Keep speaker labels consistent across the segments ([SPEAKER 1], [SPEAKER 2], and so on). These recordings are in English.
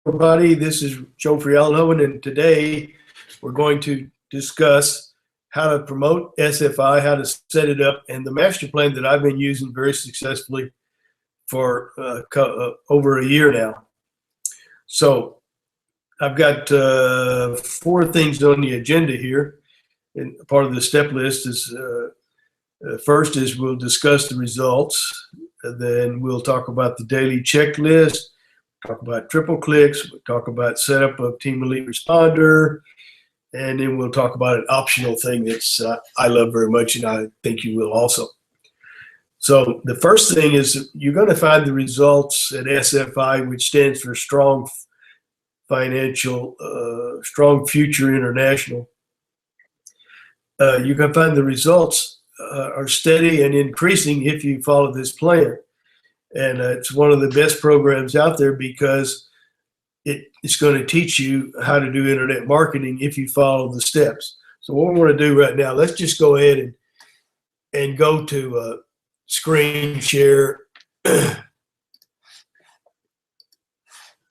[SPEAKER 1] everybody. This is Joe Frialhoven, and today we're going to discuss how to promote SFI, how to set it up, and the master plan that I've been using very successfully for over a year now. So I've got 4 things on the agenda here, and part of the step list is first is we'll discuss the results, and then we'll talk about the daily checklist, talk about triple clicks, we'll talk about setup of Team Elite Responder, and then we'll talk about an optional thing that's I love very much, and I think you will also. So the first thing is you're going to find the results at SFI, which stands for Strong Financial, Strong Future International. You can find the results are steady and increasing if you follow this plan. And it's one of the best programs out there because it's going to teach you how to do internet marketing if you follow the steps. So what we're going to do right now, let's just go ahead and go to screen share. And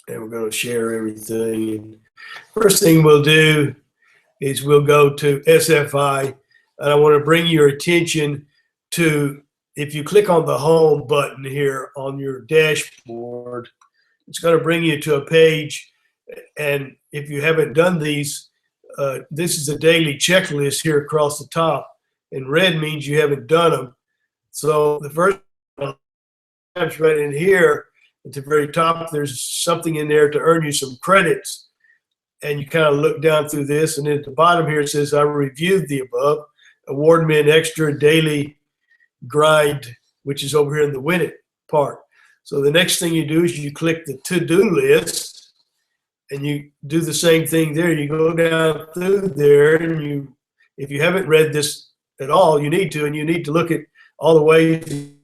[SPEAKER 1] we're going to share everything. And first thing we'll do is we'll go to SFI. And I want to bring your attention to, if you click on the home button here on your dashboard, it's going to bring you to a page. And if you haven't done these, this is a daily checklist here across the top. And red means you haven't done them. So the first one, right in here at the very top, there's something in there to earn you some credits. And you kind of look down through this. And then at the bottom here, it says, I reviewed the above. Award me an extra daily grind, which is over here in the win it part. So the next thing you do is you click the to-do list and you do the same thing there. You go down through there, and if you haven't read this at all, you need to, and you need to look at all the ways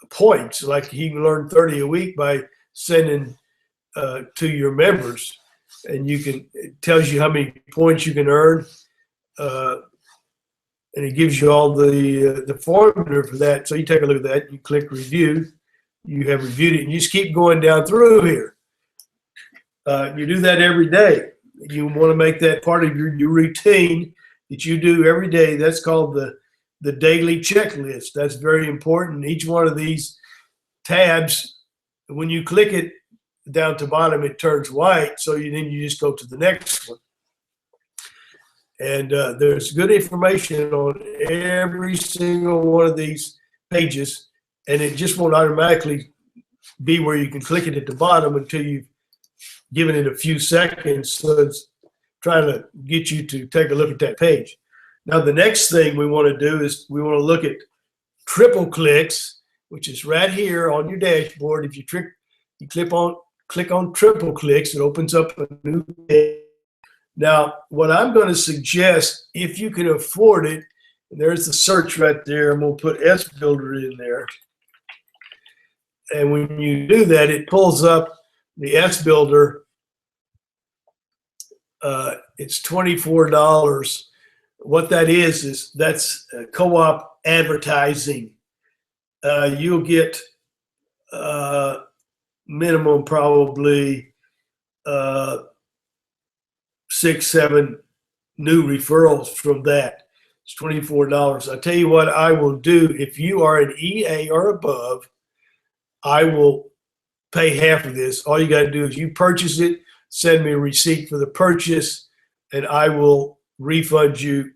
[SPEAKER 1] points, like you can learn 30 a week by sending to your members, and it tells you how many points you can earn. And it gives you all the formula for that. So you take a look at that, you click review, you have reviewed it, and you just keep going down through here. You do that every day. You want to make that part of your routine that you do every day. That's called the daily checklist. That's very important. Each one of these tabs, when you click it down to bottom, it turns white. So then you just go to the next one. And there's good information on every single one of these pages, and it just won't automatically be where you can click it at the bottom until you've given it a few seconds. So it's trying to get you to take a look at that page. Now, the next thing we want to do is we want to look at triple clicks, which is right here on your dashboard. If you click on triple clicks, it opens up a new page. Now, what I'm going to suggest, if you can afford it, and there's the search right there, and we'll put SBuilder in there. And when you do that, it pulls up the SBuilder. It's $24. What that is that's co-op advertising. You'll get minimum probably 6, 7 new referrals from that. It's $24. I'll tell you what I will do. If you are an EA or above, I will pay half of this. All you got to do is you purchase it, send me a receipt for the purchase, and I will refund you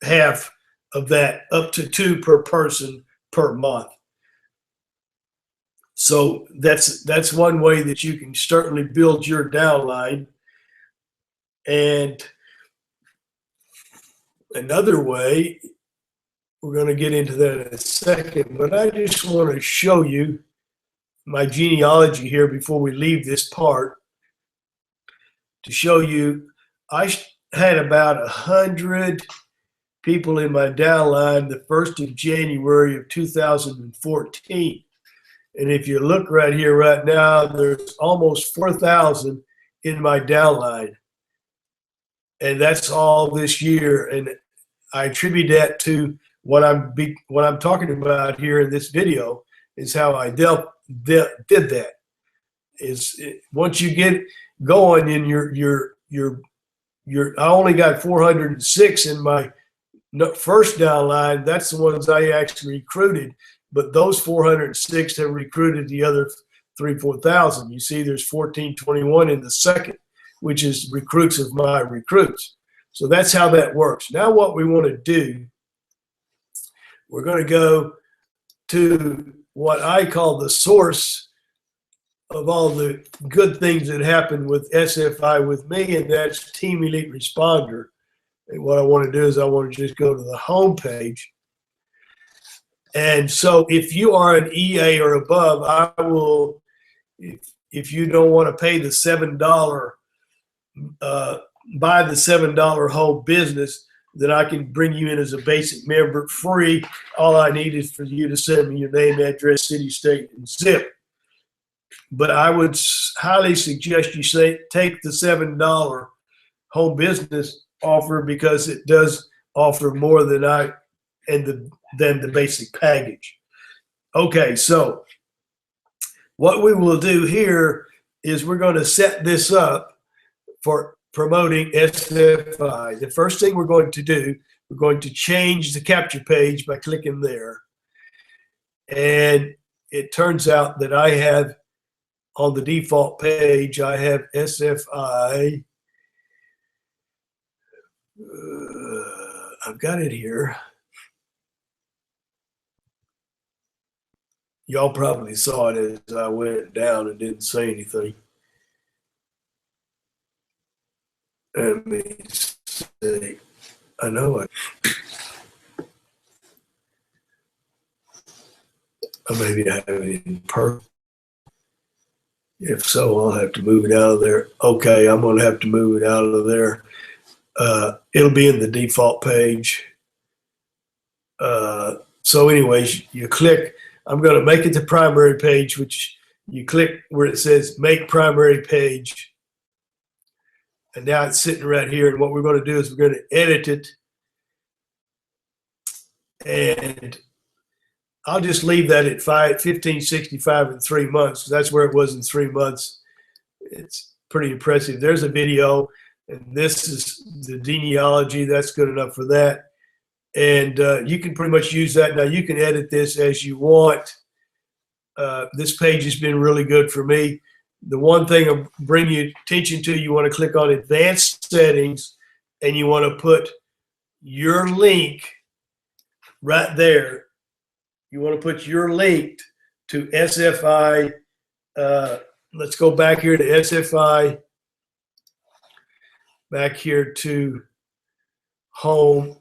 [SPEAKER 1] half of that, up to 2 per person per month. So that's one way that you can certainly build your downline. And another way, we're going to get into that in a second, but I just want to show you my genealogy here before we leave this part, to show you I had about 100 people in my downline the 1st of January of 2014. And if you look right here right now, there's almost 4,000 in my downline. And that's all this year. And I attribute that to what I'm talking about here in this video, is how I did that. Once you get going in I only got 406 in my first downline. That's the ones I actually recruited, but those 406 have recruited the other 4,000. You see, there's 1421 in the second, which is recruits of my recruits. So that's how that works. Now what we want to do, we're going to go to what I call the source of all the good things that happen with SFI with me, and that's Team Elite Responder. And what I want to do is I want to just go to the home page. And so if you are an EA or above, I will, if you don't want to pay the $7, buy the $7 home business, then I can bring you in as a basic member free. All I need is for you to send me your name, address, city, state, and zip. But I would highly suggest you take the $7 home business offer, because it does offer more than the basic package. Okay, so what we will do here is we're going to set this up for promoting SFI. The first thing we're going to do, we're going to change the capture page by clicking there. And it turns out that I have, on the default page, I have SFI. I've got it here. Y'all probably saw it as I went down and didn't say anything. Let me see. I know it. Or maybe I have it in purple. If so, I'll have to move it out of there. Okay, I'm going to have to move it out of there. It'll be in the default page. So anyways, you click, I'm going to make it the primary page, which you click where it says make primary page. And now it's sitting right here. And what we're going to do is we're going to edit it. And I'll just leave that at 1565 in 3 months. That's where it was in 3 months. It's pretty impressive. There's a video, and this is the genealogy. That's good enough for that. And you can pretty much use that. Now you can edit this as you want. This page has been really good for me. The one thing I'm bringing your attention to, you want to click on advanced settings, and you want to put your link right there. You want to put your link to SFI. Let's go back here to SFI, back here to home.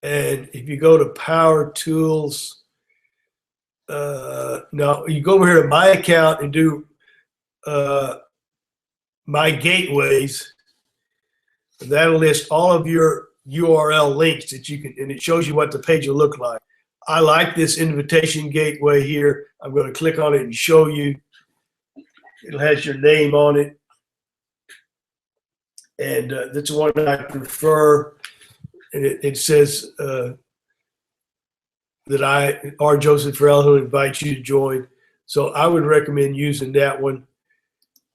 [SPEAKER 1] And if you go to Power Tools, now you go over here to My Account and do My Gateways. That'll list all of your URL links that you can, and it shows you what the page will look like. I like this invitation gateway here. I'm going to click on it and show you. It has your name on it. And that's the one I prefer. And it says that I, R. Joseph Farrell, who invites you to join. So I would recommend using that one.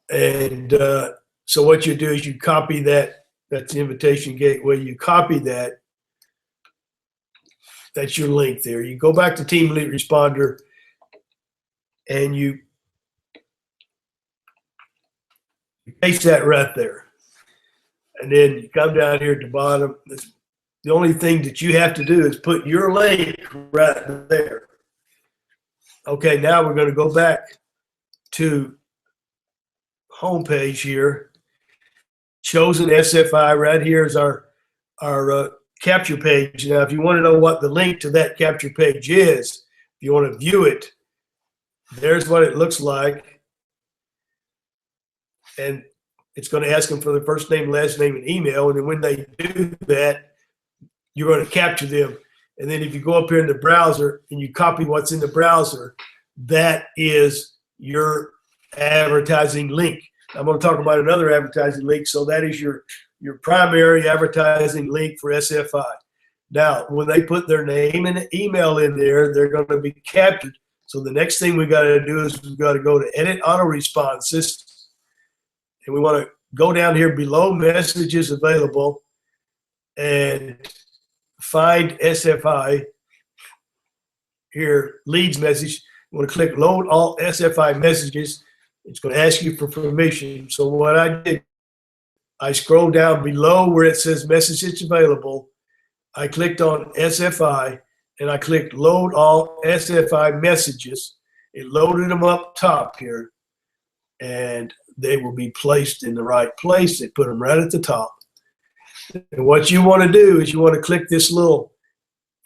[SPEAKER 1] And so what you do is you copy that. That's the invitation gateway. You copy that. That's your link there. You go back to Team Elite Responder and you paste that right there. And then you come down here at the bottom. The only thing that you have to do is put your link right there. Okay, now we're going to go back to homepage here. Chosen SFI right here is our capture page. Now, if you want to know what the link to that capture page is, if you want to view it, there's what it looks like. And it's going to ask them for their first name, last name, and email. And then when they do that, you're going to capture them. And then if you go up here in the browser and you copy what's in the browser, that is your advertising link. I'm going to talk about another advertising link. So that is your primary advertising link for SFI. Now, when they put their name and email in there, they're going to be captured So the next thing we got to do is we've got to go to Edit Auto Responses, and we want to go down here below Messages Available and find SFI. Here, Leads Message. You want to click Load All SFI Messages. It's going to ask you for permission. So what I did, I scrolled down below where it says Messages Available. I clicked on SFI, and I clicked Load All SFI Messages. It loaded them up top here, and they will be placed in the right place. They put them right at the top. And what you want to do is you want to click this little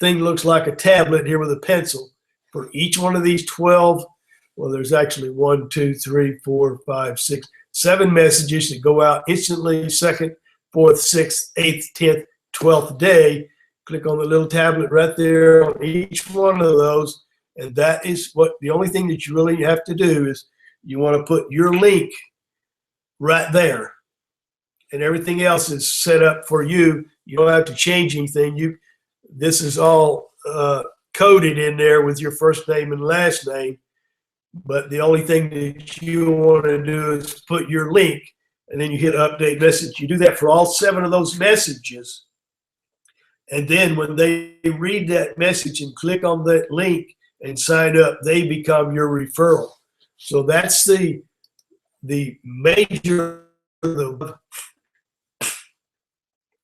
[SPEAKER 1] thing, looks like a tablet here with a pencil. For each one of these 12, well, there's actually 1, 2, 3, 4, 5, 6, 7 messages that go out instantly, 2nd, 4th, 6th, 8th, 10th, 12th day. Click on the little tablet right there on each one of those, and that is what the only thing that you really have to do is you want to put your link right there, and everything else is set up for you. You don't have to change anything. This is all coded in there with your first name and last name, but the only thing that you want to do is put your link, and then you hit Update Message. You do that for all 7 of those messages. And then when they read that message and click on that link and sign up, they become your referral. So that's the major of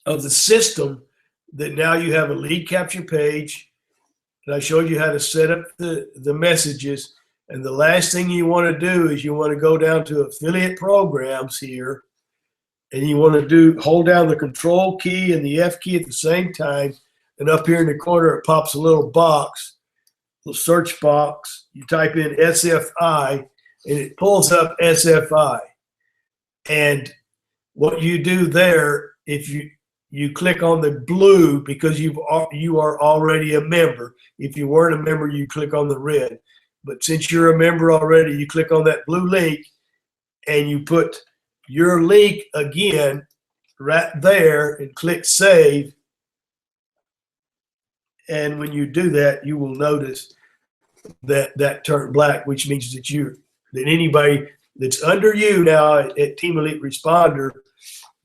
[SPEAKER 1] the system, that now you have a lead capture page. And I showed you how to set up the messages. And the last thing you want to do is you want to go down to Affiliate Programs here. And you want to hold down the Control key and the F key at the same time. And up here in the corner, it pops a little box, little search box. You type in SFI, and it pulls up SFI. And what you do there, if you click on the blue, because you are already a member. If you weren't a member, you click on the red. But since you're a member already, you click on that blue link, and you put your link again right there and click Save. And when you do that, you will notice that turned black, which means that anybody that's under you now at Team Elite Responder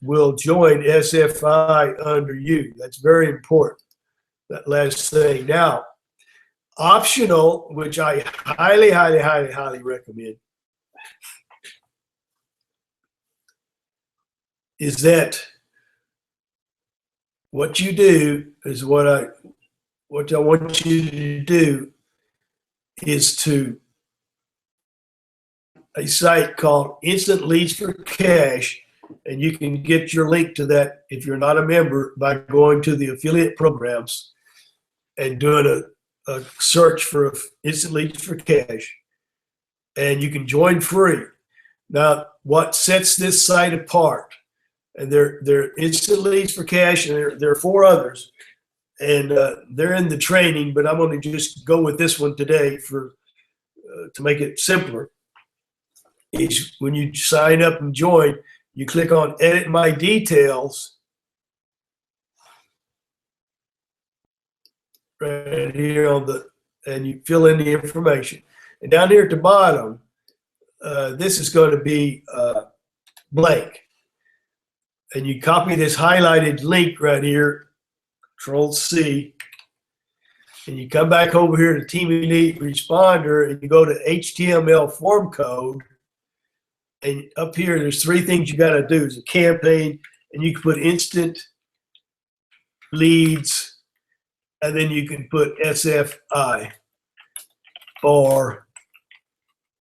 [SPEAKER 1] will join SFI under you. That's very important, that last thing. Now, optional, which I highly, highly, highly, highly recommend, is that what you do is what I want you to do is to a site called Instant Leads for Cash, and you can get your link to that if you're not a member by going to the affiliate programs and doing a search for Instant Leads for Cash, and you can join free. Now, what sets this site apart? And they're Instant Leads for Cash, and there are 4 others, and they're in the training, but I'm going to just go with this one today to make it simpler. Is when you sign up and join, you click on Edit My Details right here and you fill in the information. And down here at the bottom, this is going to be blank. And you copy this highlighted link right here, Control C, and you come back over here to Team Elite Responder, and you go to HTML form code. And up here, there's 3 things you got to do. There's a campaign, and you can put instant leads, and then you can put SFI or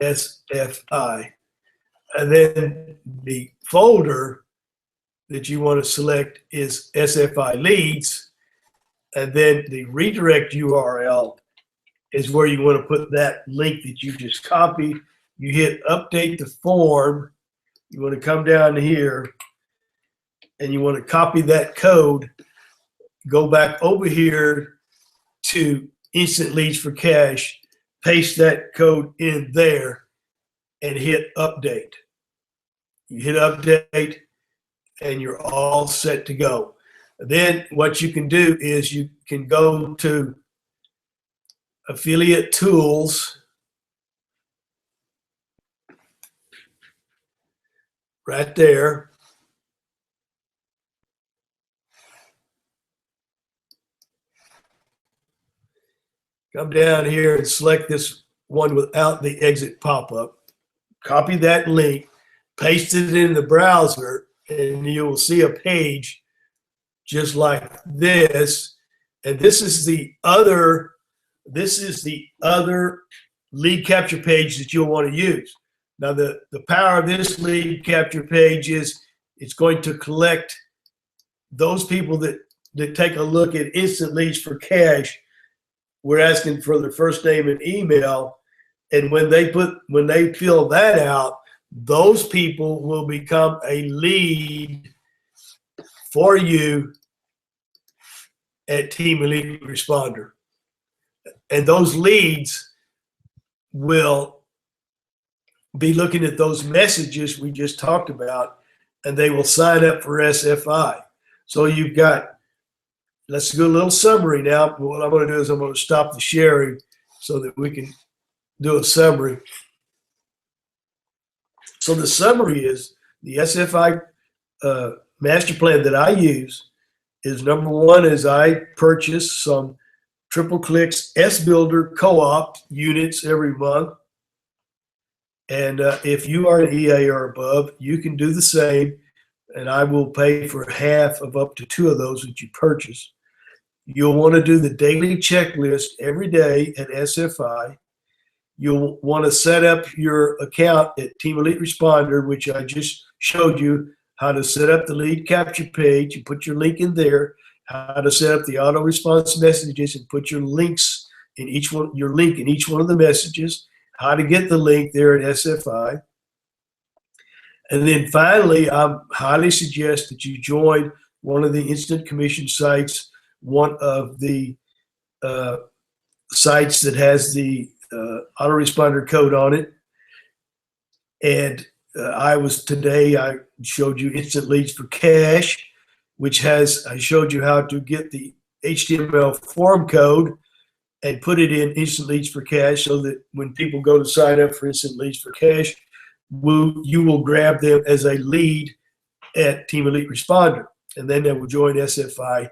[SPEAKER 1] SFI. And then the folder that you want to select is SFI leads, and then the redirect URL is where you want to put that link that you just copied. You hit Update the Form. You want to come down here, and you want to copy that code, go back over here to Instant Leads for Cash, paste that code in there, and hit Update. You hit Update, and you're all set to go. Then what you can do is you can go to Affiliate Tools, right there. Come down here and select this one without the exit pop-up. Copy that link, paste it in the browser, and you will see a page just like this. And this is the other lead capture page that you'll want to use. Now, the power of this lead capture page is it's going to collect those people that take a look at instant leads for cash. We're asking for their first name and email. And when they fill that out, those people will become a lead for you at Team Elite Responder. And those leads will be looking at those messages we just talked about, and they will sign up for SFI. So you've got, let's do a little summary now. What I'm going to do is I'm going to stop the sharing so that we can do a summary. So the summary is the SFI master plan that I use is, number one, is I purchase some triple clicks SBuilder co-op units every month. And if you are an EA or above, you can do the same, and I will pay for half of up to 2 of those that you purchase. You'll want to do the daily checklist every day at SFI. You'll want to set up your account at Team Elite Responder, which I just showed you how to set up the lead capture page. You put your link in there, how to set up the auto response messages and put your links in each one, your link in each one of the messages, how to get the link there at SFI. And then finally, I highly suggest that you join one of the instant commission sites, one of the sites that has the autoresponder code on it. And today I showed you Instant Leads for Cash, which has, I showed you how to get the HTML form code and put it in Instant Leads for Cash, so that when people go to sign up for Instant Leads for Cash, you will grab them as a lead at Team Elite Responder, and then they will join SFI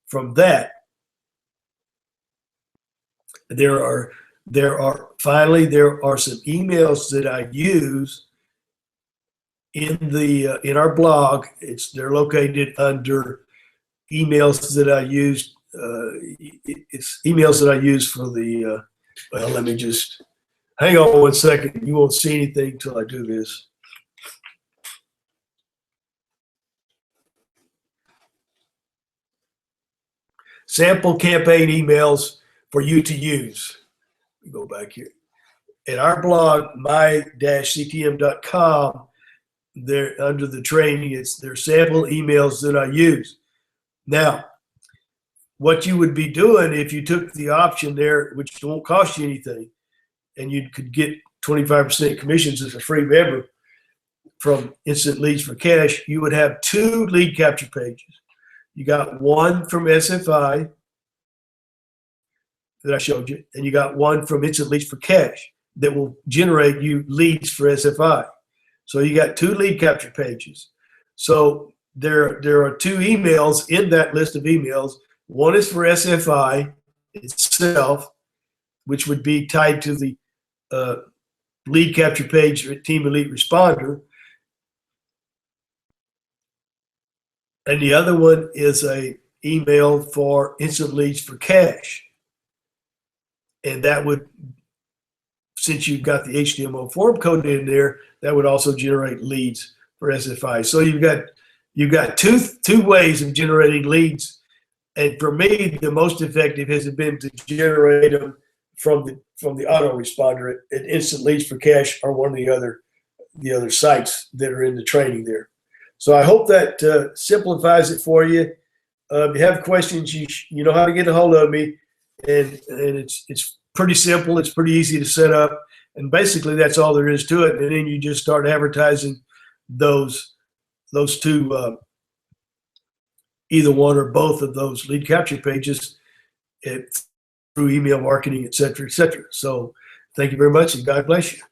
[SPEAKER 1] from that. There are some emails that I use in our blog. They're located under emails that I use. It's emails that I use for the. Well, let me just hang on one second. You won't see anything until I do this. Sample campaign emails for you to use. Go back here. At our blog, my-ctm.com, there under the training, their sample emails that I use. Now, what you would be doing if you took the option there, which won't cost you anything, and you could get 25% commissions as a free member from Instant Leads for Cash, you would have 2 lead capture pages. You got one from SFI that I showed you, and you got one from Instant Leads for Cash that will generate you leads for SFI. So you got 2 lead capture pages. So there are 2 emails in that list of emails. One is for SFI itself, which would be tied to the lead capture page at Team Elite Responder. And the other one is a email for Instant Leads for Cash. And that would, since you've got the HTML form code in there, that would also generate leads for SFI. So you've got two ways of generating leads. And for me, the most effective has been to generate them from the autoresponder at Instant Leads for Cash or one of the other sites that are in the training there. So I hope that simplifies it for you. If you have questions, you know how to get a hold of me, and it's pretty simple. It's pretty easy to set up, and basically that's all there is to it. And then you just start advertising those 2, either one or both of those lead capture pages through email marketing, et cetera, et cetera. So thank you very much, and God bless you.